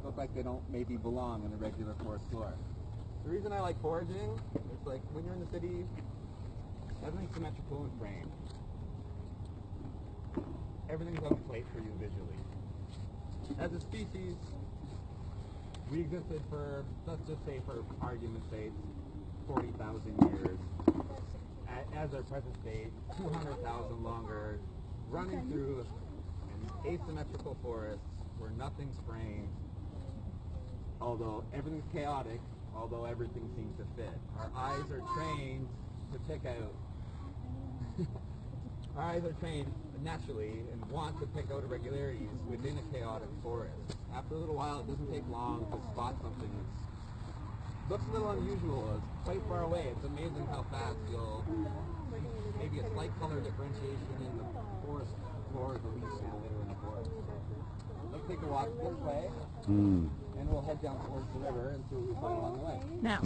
Look like they don't maybe belong in a regular forest floor. The reason I like foraging is like when you're in the city, everything's symmetrical and framed. Everything's on plate for you visually. As a species, we existed for, let's just say for argument's sake, 40,000 years. As our present state, 200,000 longer, running through an asymmetrical forest where nothing's framed, although everything's chaotic, although everything seems to fit. Our eyes are trained to pick out. Our eyes are trained naturally and want to pick out irregularities within a chaotic forest. After a little while, it doesn't take long to spot something that looks a little unusual. It's quite far away. It's amazing how fast you'll see maybe a slight color differentiation in the forest floor, the leaves that are in the forest. Let's take a walk this way, and we'll head down towards the river and see what we find along the way. Now.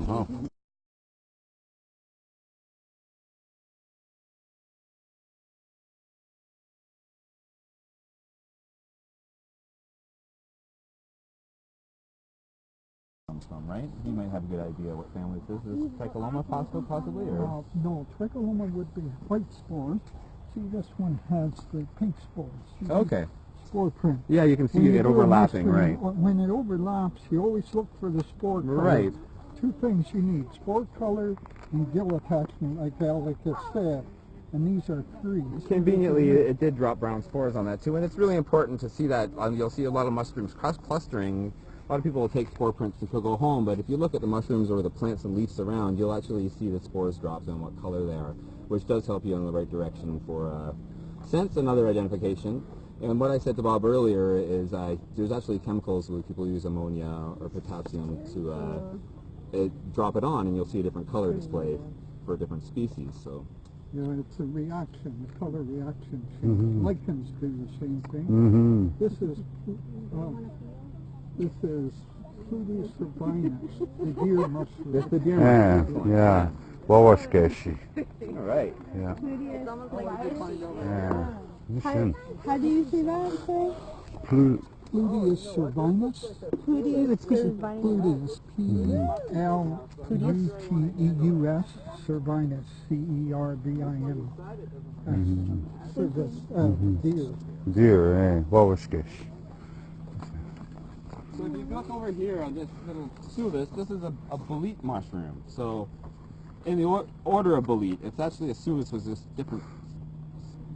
From, right? He might have a good idea what family this is. Is this Tricholoma possibly? Or? No, Tricholoma would be white spores. See, this one has the pink spores. Okay. Spore print. Yeah, you can see it overlapping, right? When it overlaps, you always look for the spore color. Right. Two things you need, spore color and gill attachment, like Alex said. And these are three. Conveniently, it did drop brown spores on that too, and it's really important to see that. You'll see a lot of mushrooms clustering. A lot of people will take spore prints and go home, but if you look at the mushrooms or the plants and leaves around, you'll actually see the spores dropped and what color they are, which does help you in the right direction for scents and other identification. And what I said to Bob earlier is there's actually chemicals where people use ammonia or potassium to drop it on, and you'll see a different color display for different species. So. Yeah, it's a reaction, a color reaction. Lichens do the same thing. This is Plutus sabinus, the deer mushroom. That's the deer mushroom. Yeah. Wawaskashi. All right. Yeah. It's almost like Yeah. how do you say that? Sorry? Plutus sabinus. Plutus sabinus. Plutus, P-L-U-T-E-U-S, cervinus, C-E-R-V-I-N. So that's deer. Deer, Wawaskashi. So if you look over here on this little sulis, this is a bolete mushroom. So in the order of bolete, it's actually a sulis was this different.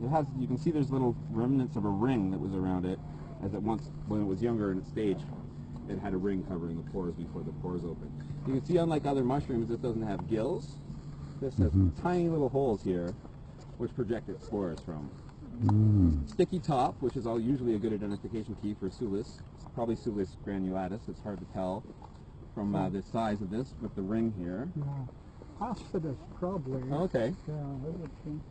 It has, you can see there's little remnants of a ring that was around it, as it once, when it was younger in its stage, it had a ring covering the pores before the pores opened. You can see, unlike other mushrooms, this doesn't have gills. This has tiny little holes here, which project its spores from. Sticky top, which is usually a good identification key for sulis. It's probably Sulis granulatus. It's hard to tell from the size of this with the ring here. Yeah. Hospitus, probably. Okay. Yeah, I would think.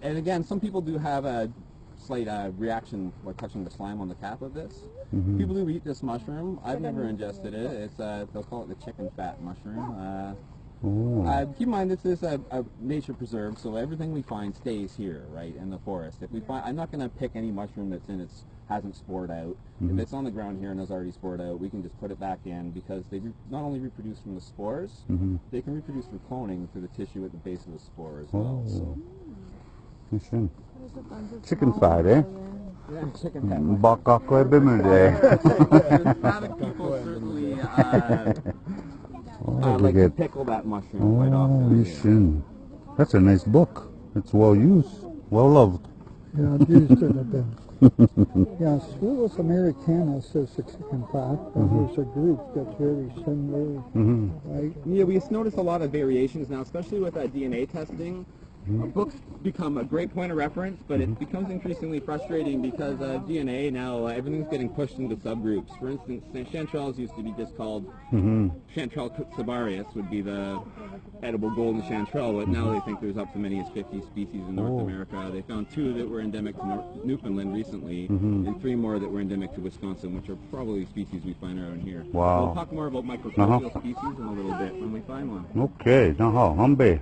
And again, some people do have a slight reaction while touching the slime on the cap of this. People who eat this mushroom, I've never ingested it. It's they'll call it the chicken fat mushroom. Keep in mind this is a nature preserve, so everything we find stays here, right, in the forest. If we find, I'm not going to pick any mushroom that's in its hasn't spored out. If it's on the ground here and has already spored out, we can just put it back in because they not only reproduce from the spores, they can reproduce through cloning through the tissue at the base of the spore as well. So. Chicken fat, eh? Yeah, chicken fat. Bakakwe bimerde. Hispanic people certainly like to pickle that mushroom quite often. That's a nice book. It's well used, well loved. Yeah, I've used it a bit. Yeah, Sulis americanus is the chicken fat, and there's a group that's very similar, right? Yeah, we notice a lot of variations now, especially with DNA testing. Books become a great point of reference, but it becomes increasingly frustrating because DNA now, everything's getting pushed into subgroups. For instance, chanterelles used to be just called Chanterelle sabarius would be the edible golden chanterelle, but now they think there's up to many as 50 species in North America. They found 2 that were endemic to Newfoundland recently, and 3 more that were endemic to Wisconsin, which are probably species we find around here. Wow. We'll talk more about microbial species in a little bit when we find one. Okay, now, Humbe.